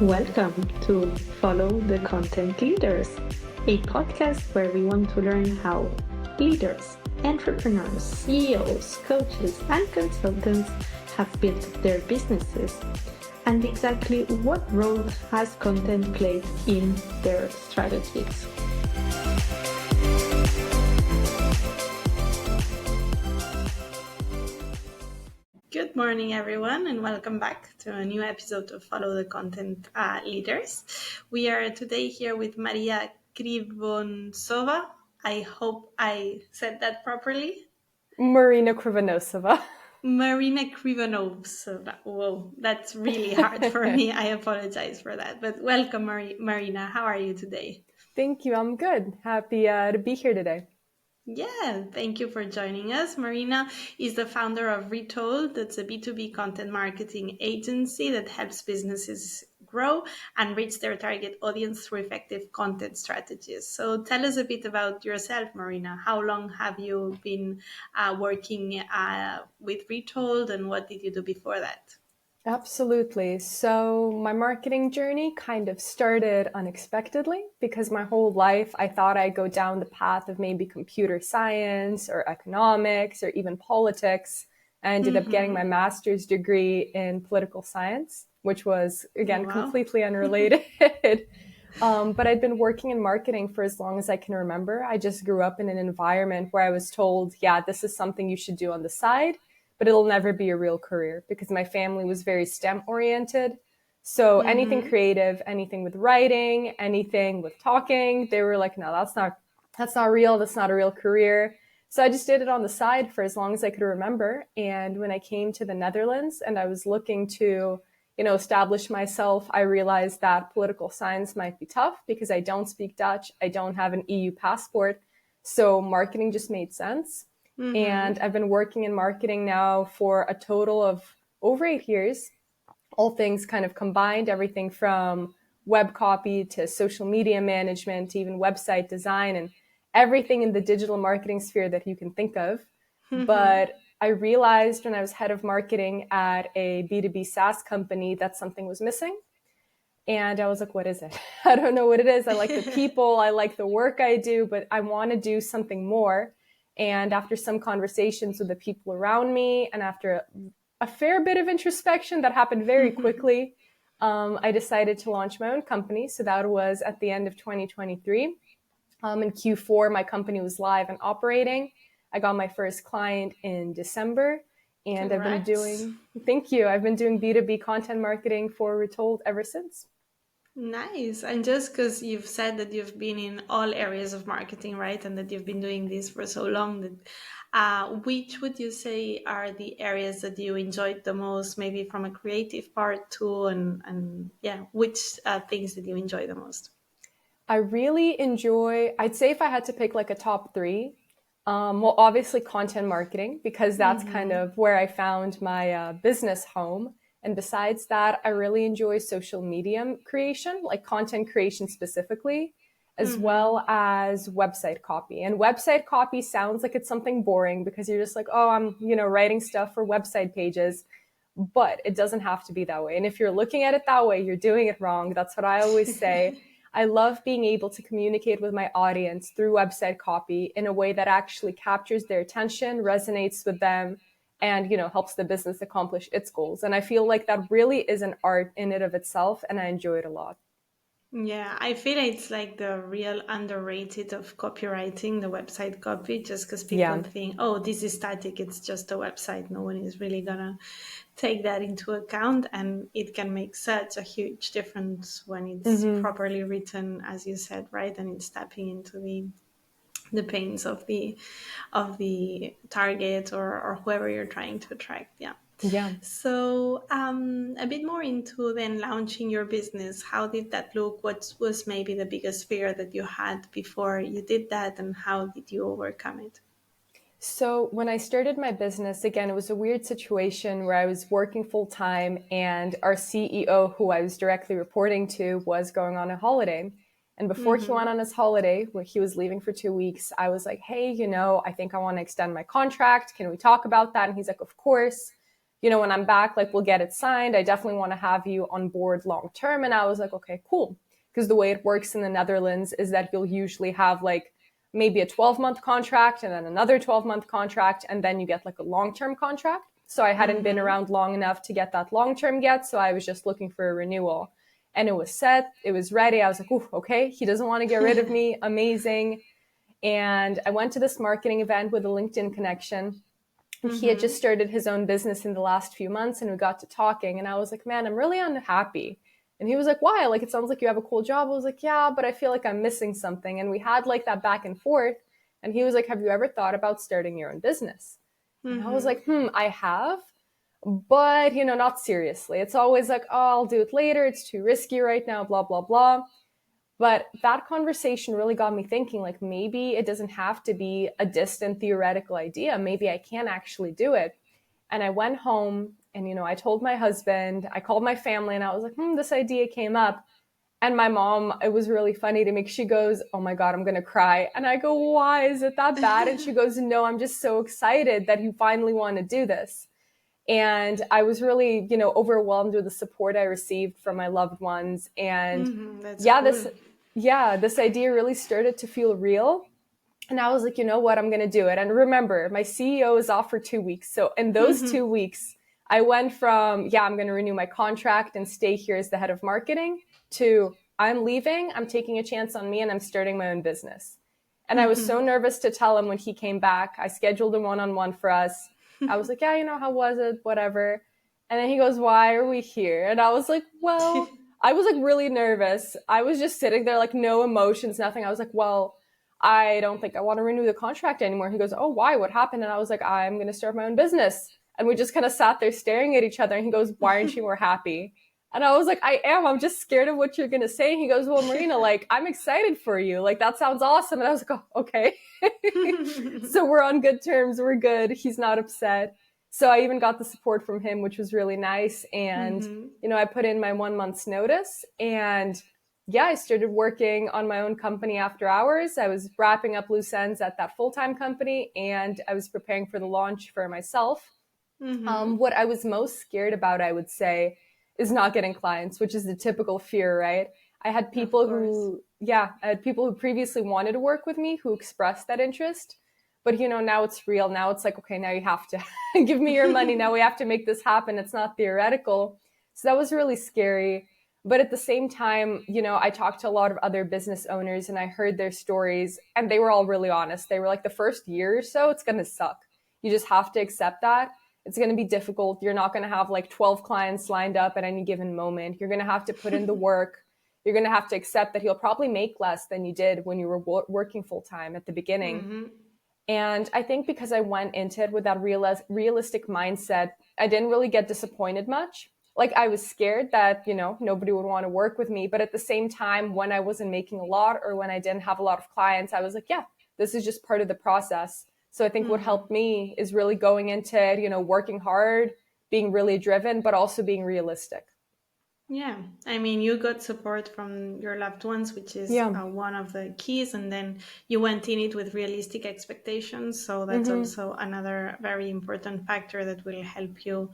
Welcome to Follow the Content Leaders, a podcast where we want to learn how leaders, entrepreneurs, CEOs, coaches, and consultants have built their businesses and exactly what role has content played in their strategies. Good morning, everyone, and welcome back to a new episode of Follow the Content Leaders. We are today here with Marina Krivonossova. I hope I said that properly. Marina Krivonossova. Marina Krivonossova. Whoa, that's really hard for me. I apologize for that. But welcome, Marina. How are you today? Thank you. I'm good. Happy to be here today. Yeah, thank you for joining us. Marina is the founder of Retold. That's a B2B content marketing agency that helps businesses grow and reach their target audience through effective content strategies. So tell us a bit about yourself, Marina. How long have you been working with Retold, and what did you do before that? Absolutely. So my marketing journey kind of started unexpectedly because my whole life I thought I'd go down the path of maybe computer science or economics or even politics. I ended up getting my master's degree in political science, which was, again, Wow. completely unrelated. But I'd been working in marketing for as long as I can remember. I just grew up in an environment where I was told, yeah, this is something you should do on the side, but it'll never be a real career because my family was very STEM oriented. So anything creative, anything with writing, anything with talking, they were like, no, that's not real. That's not a real career. So I just did it on the side for as long as I could remember. And when I came to the Netherlands and I was looking to, establish myself, I realized that political science might be tough because I don't speak Dutch. I don't have an EU passport. So marketing just made sense. And I've been working in marketing now for a total of over 8 years, all things kind of combined, everything from web copy to social media management, to even website design and everything in the digital marketing sphere that you can think of. But I realized when I was head of marketing at a B2B SaaS company that something was missing. And I was like, what is it? I don't know what it is. I like the people, I like the work I do, but I want to do something more. And after some conversations with the people around me and after a fair bit of introspection that happened very quickly, I decided to launch my own company. So that was at the end of 2023. In Q4, my company was live and operating. I got my first client in December. And Congrats. Thank you. I've been doing B2B content marketing for Retold ever since. Nice. And just because you've said that you've been in all areas of marketing, right? And that you've been doing this for so long, that which would you say are the areas that you enjoyed the most, maybe from a creative part too? And yeah, which things did you enjoy the most? I really enjoy, I'd say if I had to pick like a top three, well, obviously content marketing, because that's kind of where I found my business home. And besides that, I really enjoy social media creation, like content creation specifically, as well as website copy. And website copy sounds like it's something boring because you're just like, oh, I'm, writing stuff for website pages. But it doesn't have to be that way. And if you're looking at it that way, you're doing it wrong. That's what I always say. I love being able to communicate with my audience through website copy in a way that actually captures their attention, resonates with them, and, helps the business accomplish its goals. And I feel like that really is an art in it of itself, and I enjoy it a lot. Yeah, I feel it's like the real underrated of copywriting, the website copy, just because people think, oh, this is static, it's just a website. No one is really gonna take that into account, and it can make such a huge difference when it's properly written, as you said, right? And it's tapping into the pains of the target or whoever you're trying to attract. Yeah. Yeah. So a bit more into then launching your business. How did that look? What was maybe the biggest fear that you had before you did that, and how did you overcome it? So when I started my business, again, it was a weird situation where I was working full time and our CEO, who I was directly reporting to, was going on a holiday. And before he went on his holiday, where he was leaving for 2 weeks, I was like, hey, I think I want to extend my contract. Can we talk about that? And he's like, of course. when I'm back, like, we'll get it signed. I definitely want to have you on board long term. And I was like, okay, cool. Because the way it works in the Netherlands is that you'll usually have like maybe a 12-month contract and then another 12-month contract, and then you get like a long-term contract. So I hadn't been around long enough to get that long-term yet. So I was just looking for a renewal. And it was set. It was ready. I was like, ooh, okay, he doesn't want to get rid of me. Amazing. And I went to this marketing event with a LinkedIn connection. And he had just started his own business in the last few months, and we got to talking. And I was like, man, I'm really unhappy. And he was like, why? Like, it sounds like you have a cool job. I was like, yeah, but I feel like I'm missing something. And we had like that back and forth. And he was like, have you ever thought about starting your own business? And I was like, I have, but, not seriously. It's always like, oh, I'll do it later. It's too risky right now, blah, blah, blah. But that conversation really got me thinking, like, maybe it doesn't have to be a distant theoretical idea. Maybe I can actually do it. And I went home and, I told my husband, I called my family, and I was like, this idea came up. And my mom, it was really funny to me. She goes, oh my God, I'm going to cry. And I go, why? Is it that bad? And she goes, no, I'm just so excited that you finally want to do this. And I was really, overwhelmed with the support I received from my loved ones. And That's yeah, cool. this idea really started to feel real. And I was like, you know what, I'm going to do it. And remember, my CEO is off for 2 weeks. So in those 2 weeks, I went from, I'm going to renew my contract and stay here as the head of marketing, to I'm leaving, I'm taking a chance on me, and I'm starting my own business. And I was so nervous to tell him when he came back. I scheduled a one-on-one for us. I was like, yeah, how was it? Whatever. And then he goes, why are we here? And I was like, well, I was like really nervous. I was just sitting there, like no emotions, nothing. I was like, well, I don't think I want to renew the contract anymore. He goes, oh, why? What happened? And I was like, I'm going to start my own business. And we just kind of sat there staring at each other. And he goes, why aren't you more happy? And I was like, I am. I'm just scared of what you're going to say. And he goes, well, Marina, like, I'm excited for you. Like, that sounds awesome. And I was like, oh, okay. So we're on good terms. We're good. He's not upset. So I even got the support from him, which was really nice. And, I put in my 1 month's notice, and I started working on my own company after hours. I was wrapping up loose ends at that full-time company, and I was preparing for the launch for myself. What I was most scared about, I would say, is not getting clients, which is the typical fear, right? I had people who previously wanted to work with me who expressed that interest. But, now it's real. Now it's like, okay, now you have to give me your money. Now we have to make this happen. It's not theoretical. So that was really scary. But at the same time, I talked to a lot of other business owners, and I heard their stories, and they were all really honest. They were like, the first year or so, it's going to suck. You just have to accept that. It's going to be difficult. You're not going to have like 12 clients lined up at any given moment. You're going to have to put in the work. You're going to have to accept that you'll probably make less than you did when you were working full time at the beginning. And I think because I went into it with that realistic mindset, I didn't really get disappointed much. Like, I was scared that, nobody would want to work with me. But at the same time, when I wasn't making a lot or when I didn't have a lot of clients, I was like, yeah, this is just part of the process. So I think what helped me is really going into it, working hard, being really driven, but also being realistic. Yeah, I mean, you got support from your loved ones, which is Yeah. one of the keys, and then you went in it with realistic expectations. So that's also another very important factor that will help you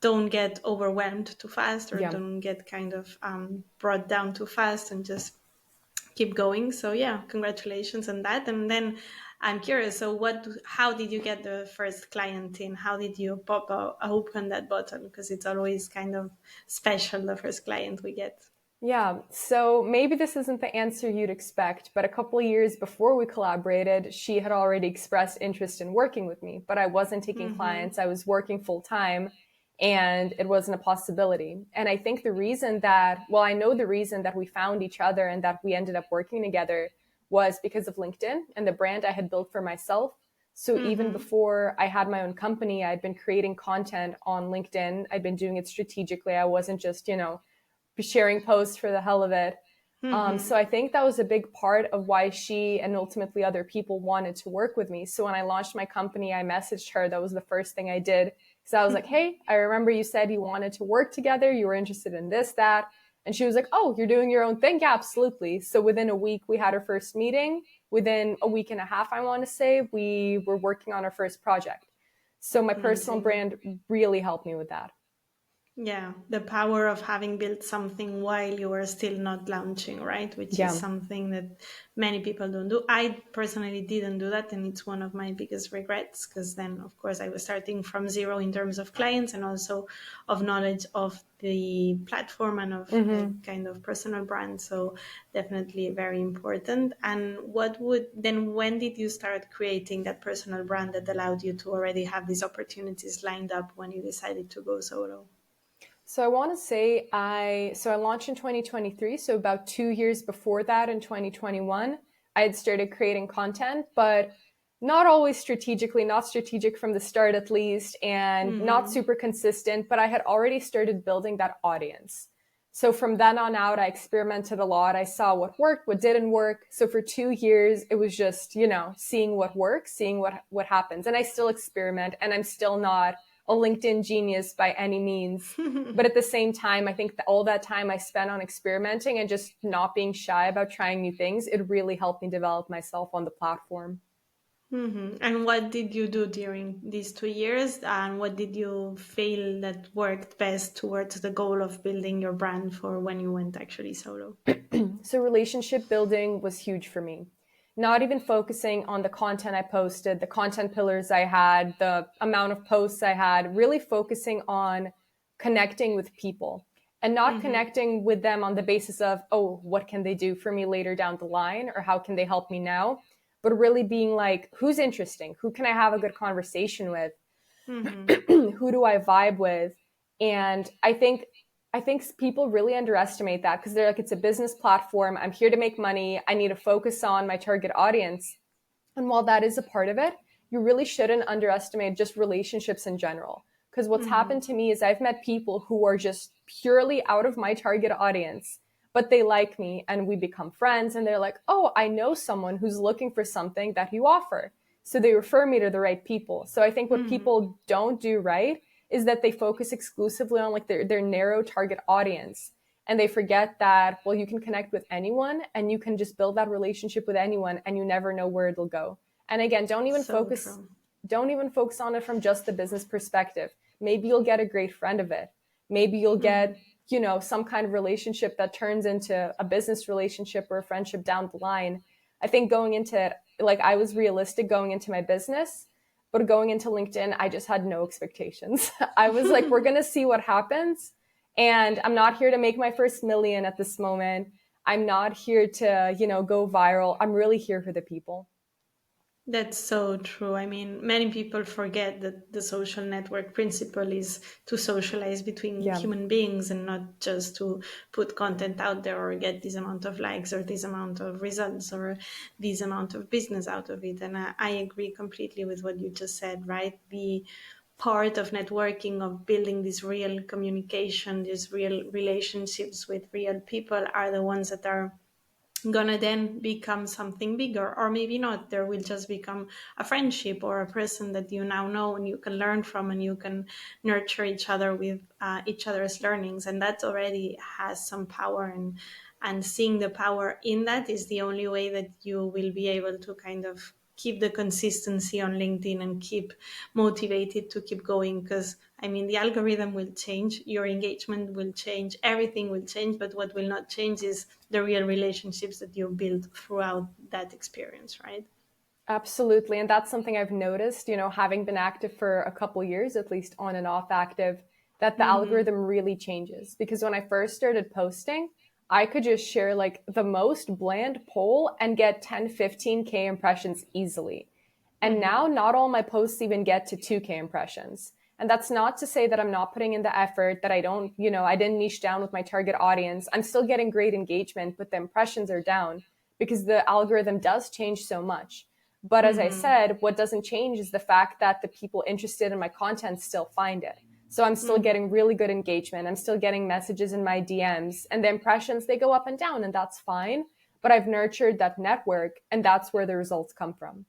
don't get overwhelmed too fast, or Yeah. don't get kind of brought down too fast, and just keep going. So yeah, congratulations on that. And then I'm curious, so how did you get the first client in? How did you open that bottle? Because it's always kind of special, the first client we get. Yeah, so maybe this isn't the answer you'd expect, but a couple of years before we collaborated, she had already expressed interest in working with me, but I wasn't taking clients. I was working full time, and it wasn't a possibility. And I think I know the reason that we found each other and that we ended up working together was because of LinkedIn and the brand I had built for myself. So even before I had my own company, I'd been creating content on LinkedIn. I'd been doing it strategically. I wasn't just, sharing posts for the hell of it. So I think that was a big part of why she and ultimately other people wanted to work with me. So when I launched my company, I messaged her. That was the first thing I did. So I was like, hey, I remember you said you wanted to work together. You were interested in this, that. And she was like, oh, you're doing your own thing? Yeah, absolutely. So within a week, we had our first meeting. Within a week and a half, I want to say, we were working on our first project. So my personal Amazing. brand really helped me with that. Yeah, the power of having built something while you are still not launching, right? Which is Yeah. something that many people don't do. I personally didn't do that, and it's one of my biggest regrets because then, of course, I was starting from zero in terms of clients and also of knowledge of the platform and of a Hmm. kind of personal brand. So definitely very important. And what would then, when did you start creating that personal brand that allowed you to already have these opportunities lined up when you decided to go solo? So I want to say I launched in 2023, so about 2 years before that in 2021, I had started creating content, but not always strategically, not strategic from the start at least, and not Mm-hmm. super consistent, but I had already started building that audience. So from then on out, I experimented a lot. I saw what worked, what didn't work. So for 2 years, it was just, seeing what works, seeing what happens. And I still experiment, and I'm still not a LinkedIn genius by any means. But at the same time, I think that all that time I spent on experimenting and just not being shy about trying new things, it really helped me develop myself on the platform. Mm-hmm. And what did you do during these 2 years? And what did you feel that worked best towards the goal of building your brand for when you went actually solo? So relationship building was huge for me. Not even focusing on the content I posted, the content pillars I had, the amount of posts I had, really focusing on connecting with people and not Mm-hmm. connecting with them on the basis of, oh, what can they do for me later down the line or how can they help me now? But really being like, who's interesting? Who can I have a good conversation with? Mm-hmm. Who do I vibe with? And I think people really underestimate that because they're like, it's a business platform. I'm here to make money. I need to focus on my target audience. And while that is a part of it, you really shouldn't underestimate just relationships in general. Because what's Mm-hmm. happened to me is I've met people who are just purely out of my target audience, but they like me and we become friends. And they're like, oh, I know someone who's looking for something that you offer. So they refer me to the right people. So I think what Mm-hmm. people don't do right is that they focus exclusively on like their narrow target audience. And they forget that, well, you can connect with anyone and you can just build that relationship with anyone and you never know where it'll go. And again, So true. don't even focus on it from just the business perspective. Maybe you'll get a great friend of it. Maybe you'll Mm-hmm. get, some kind of relationship that turns into a business relationship or a friendship down the line. I think going into it, like I was realistic going into my business, but going into LinkedIn, I just had no expectations. I was like, we're going to see what happens. And I'm not here to make my first million at this moment. I'm not here to, go viral. I'm really here for the people. That's so true. I mean, many people forget that the social network principle is to socialize between Yeah. human beings and not just to put content out there or get this amount of likes or this amount of results or this amount of business out of it. And I agree completely with what you just said, right? The part of networking, of building this real communication, these real relationships with real people are the ones that are gonna then become something bigger, or maybe not. There will just become a friendship or a person that you now know and you can learn from, and you can nurture each other with each other's learnings, and that already has some power. And seeing the power in that is the only way that you will be able to kind of keep the consistency on LinkedIn and keep motivated to keep going. Because I mean, the algorithm will change, your engagement will change, everything will change, but what will not change is the real relationships that you build throughout that experience, right? Absolutely. And that's something I've noticed, having been active for a couple years, at least on and off active, that the Mm-hmm. algorithm really changes. Because when I first started posting, I could just share like the most bland poll and get 10, 15K impressions easily. And Mm-hmm. now not all my posts even get to 2K impressions. And that's not to say that I'm not putting in the effort, that I don't, I didn't niche down with my target audience. I'm still getting great engagement, but the impressions are down because the algorithm does change so much. But as I Mm-hmm. said, what doesn't change is the fact that the people interested in my content still find it. So I'm still Mm-hmm. getting really good engagement. I'm still getting messages in my DMs, and the impressions, they go up and down, and that's fine. But I've nurtured that network, and that's where the results come from.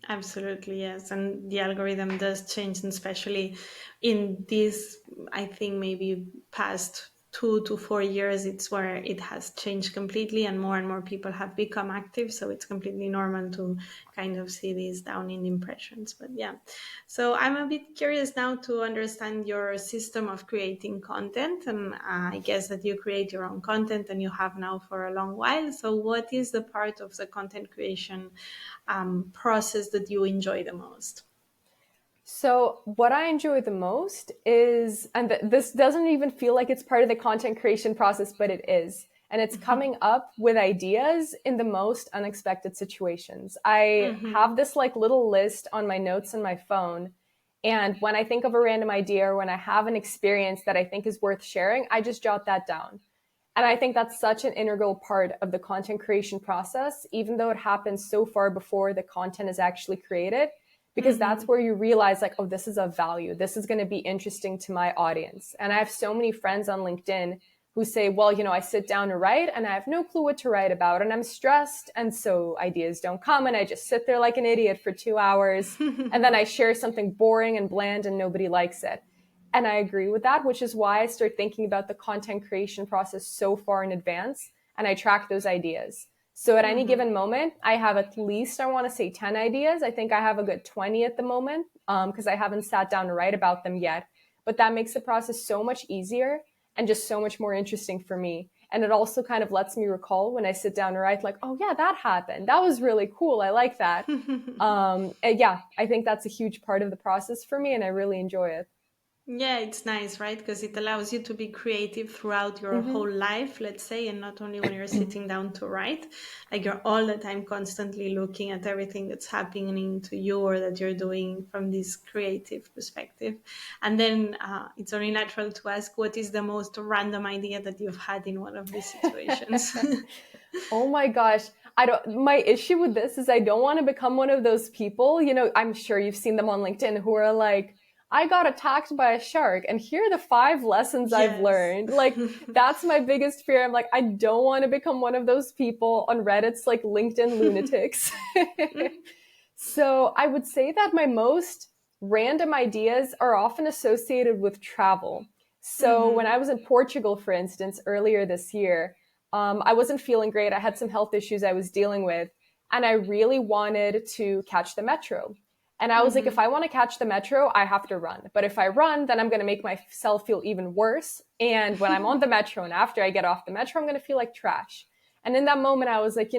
Absolutely, yes. And the algorithm does change, and especially in this, I think maybe past 2 to 4 years, it's where it has changed completely and more people have become active. So it's completely normal to kind of see these down in impressions. But yeah, so I'm a bit curious now to understand your system of creating content. And I guess that you create your own content and you have now for a long while. So what is the part of the content creation process that you enjoy the most? So, what I enjoy the most is, and this doesn't even feel like it's part of the content creation process, but it is. And it's coming up with ideas in the most unexpected situations. I have this like little list on my notes on my phone. And when I think of a random idea or when I have an experience that I think is worth sharing, I just jot that down. And I think that's such an integral part of the content creation process, even though it happens so far before the content is actually created, because that's where you realize like, oh, this is of value. This is going to be interesting to my audience. And I have so many friends on LinkedIn who say, well, I sit down to write and I have no clue what to write about and I'm stressed. And so ideas don't come and I just sit there like an idiot for 2 hours. And then I share something boring and bland and nobody likes it. And I agree with that, which is why I start thinking about the content creation process so far in advance and I track those ideas. So at any given moment, I have at least, I want to say 10 ideas. I think I have a good 20 at the moment because I haven't sat down to write about them yet. But that makes the process so much easier and just so much more interesting for me. And it also kind of lets me recall when I sit down to write, like, oh yeah, that happened. That was really cool. I like that. And yeah, I think that's a huge part of the process for me and I really enjoy it. Yeah, it's nice, right? Because it allows you to be creative throughout your whole life, let's say, and not only when you're sitting down to write. Like you're all the time constantly looking at everything that's happening to you or that you're doing from this creative perspective. And then it's only natural to ask, what is the most random idea that you've had in one of these situations? Oh my gosh. My issue with this is I don't want to become one of those people, I'm sure you've seen them on LinkedIn who are like, I got attacked by a shark and here are the 5 lessons I've Yes. learned. Like, that's my biggest fear. I'm like, I don't want to become one of those people on Reddit's like LinkedIn lunatics. So I would say that my most random ideas are often associated with travel. So when I was in Portugal, for instance, earlier this year, I wasn't feeling great. I had some health issues I was dealing with, and I really wanted to catch the metro. And I was like, if I want to catch the metro, I have to run. But if I run, then I'm going to make myself feel even worse. And when I'm on the metro and after I get off the metro, I'm going to feel like trash. And in that moment, I was like,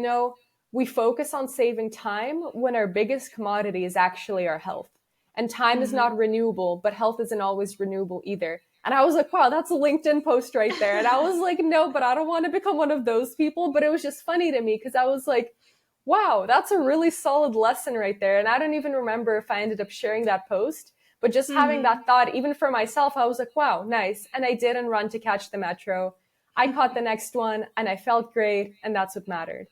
we focus on saving time when our biggest commodity is actually our health. And time is not renewable, but health isn't always renewable either. And I was like, wow, that's a LinkedIn post right there. And I was like, no, but I don't want to become one of those people. But it was just funny to me because I was like, wow, that's a really solid lesson right there. And I don't even remember if I ended up sharing that post, but just having that thought, even for myself, I was like, wow, nice. And I didn't run to catch the metro. I caught the next one and I felt great. And that's what mattered.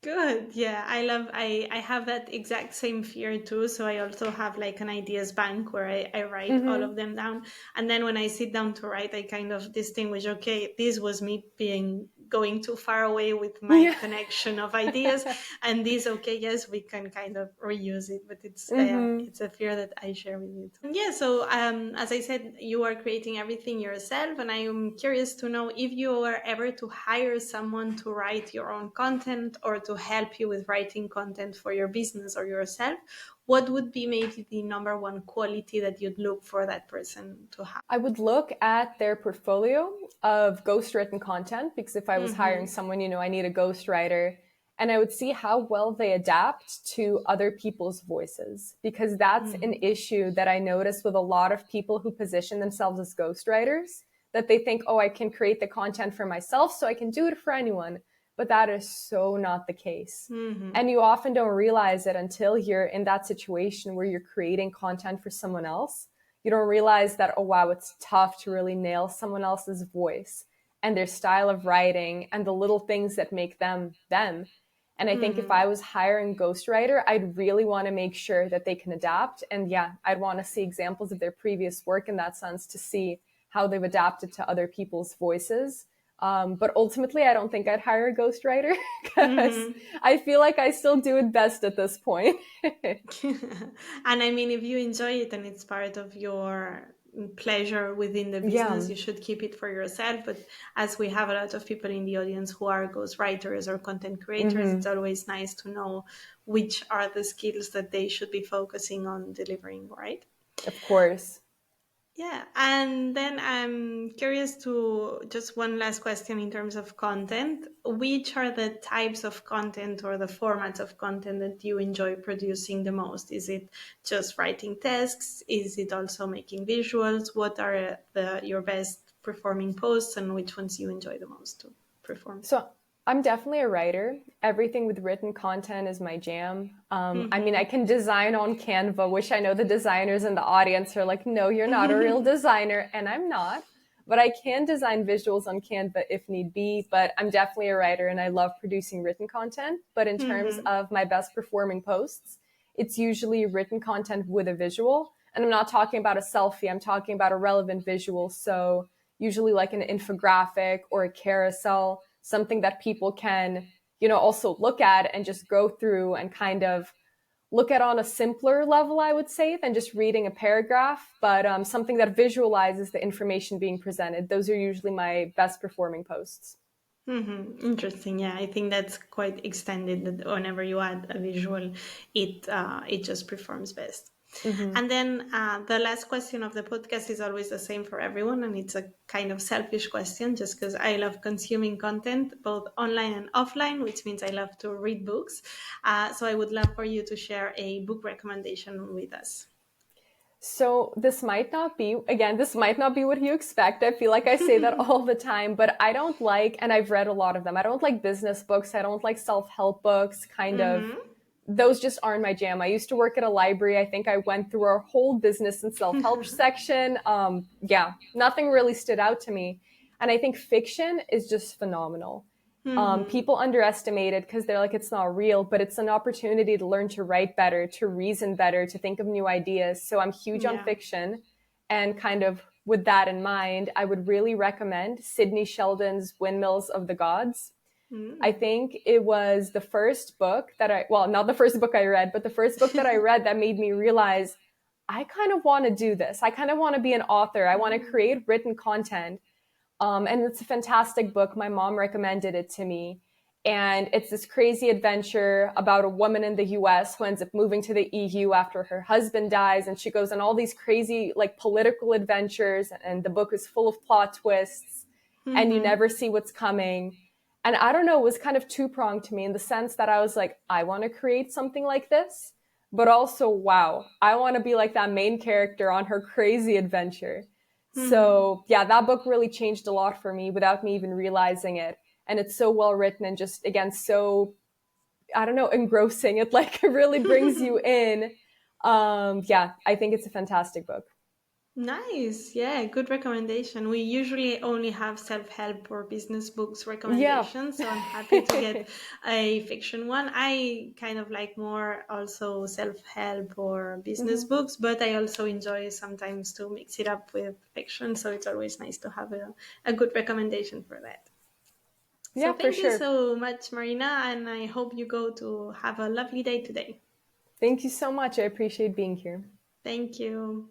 Good. Yeah, I have that exact same fear too. So I also have like an ideas bank where I write all of them down. And then when I sit down to write, I kind of distinguish, okay, this was me being going too far away with my Yeah. connection of ideas. And this, okay, yes, we can kind of reuse it, but Mm-hmm. it's a fear that I share with you too. Yeah. So as I said, you are creating everything yourself. And I am curious to know if you were ever to hire someone to write your own content or to help you with writing content for your business or yourself, what would be maybe the number one quality that you'd look for that person to have? I would look at their portfolio of ghostwritten content because if I was hiring Mm-hmm. someone, I need a ghostwriter. And I would see how well they adapt to other people's voices because that's an Mm-hmm. issue that I notice with a lot of people who position themselves as ghostwriters, that they think, oh, I can create the content for myself, so I can do it for anyone. But that is so not the case. Mm-hmm. And you often don't realize it until you're in that situation where you're creating content for someone else. You don't realize that, oh wow, it's tough to really nail someone else's voice and their style of writing and the little things that make them them. And I think if Mm-hmm. I was hiring ghostwriter, I'd really want to make sure that they can adapt. And yeah, I'd want to see examples of their previous work in that sense to see how they've adapted to other people's voices. But ultimately, I don't think I'd hire a ghostwriter because Mm-hmm. I feel like I still do it best at this point. And I mean, if you enjoy it and it's part of your pleasure within the business. Yeah, You should keep it for yourself. But as we have a lot of people in the audience who are ghostwriters or content creators, it's always nice to know which are the skills that they should be focusing on delivering, right? of course. Yeah, and then I'm curious to just one last question in terms of content. Which are the types of content or the formats of content that you enjoy producing the most? Is it just writing texts? Is it also making visuals? What are your best performing posts and which ones you enjoy the most to perform? So I'm definitely a writer. Everything with written content is my jam. I mean, I can design on Canva, which I know the designers in the audience are like, no, you're not a real designer. And I'm not. But I can design visuals on Canva if need be. But I'm definitely a writer and I love producing written content. But in terms of my best performing posts, it's usually written content with a visual. And I'm not talking about a selfie, I'm talking about a relevant visual. So usually like an infographic or a carousel, something that people can, also look at and just go through and kind of look at on a simpler level, I would say, than just reading a paragraph, but something that visualizes the information being presented. Those are usually my best performing posts. Interesting. Yeah, I think that's quite extended. That whenever you add a visual, it just performs best. Mm-hmm. And then the last question of the podcast is always the same for everyone, and it's a kind of selfish question, just because I love consuming content both online and offline, which means I love to read books. So I would love for you to share a book recommendation with us. So this might not be what you expect. I feel like I say that all the time, but I don't like, and I've read a lot of them. I don't like business books. I don't like self-help books, kind of. Mm-hmm. Those just aren't my jam. I used to work at a library. I think I went through our whole business and self-help section. Yeah, nothing really stood out to me. And I think fiction is just phenomenal. Mm-hmm. People underestimate it because they're like, it's not real, but it's an opportunity to learn to write better, to reason better, to think of new ideas. So I'm huge on Yeah. fiction. And kind of with that in mind, I would really recommend Sidney Sheldon's Windmills of the Gods. I Mm-hmm. think it was the first book not the first book I read, but the first book that I read that made me realize I kind of want to do this. I kind of want to be an author. I want to create written content. And it's a fantastic book. My mom recommended it to me. And it's this crazy adventure about a woman in the US who ends up moving to the EU after her husband dies. And she goes on all these crazy, like, political adventures. And the book is full of plot twists. And you Mm-hmm. never see what's coming. And I don't know, it was kind of two pronged to me in the sense that I was like, I want to create something like this. But also, wow, I want to be like that main character on her crazy adventure. Mm-hmm. So yeah, that book really changed a lot for me without me even realizing it. And it's so well written and just, again, so, I don't know, engrossing. It like really brings you in. Yeah, I think it's a fantastic book. Nice. Yeah, good recommendation. We usually only have self-help or business books Yeah. recommendations, so I'm happy to get a fiction one. I kind of like more also self-help or business Hmm. books, but I also enjoy sometimes to mix it up with fiction, so it's always nice to have a good recommendation for that. So Yeah, for thank you sure. so much, Marina, and I hope you go to have a lovely day today. Thank you so much. I appreciate being here. Thank you.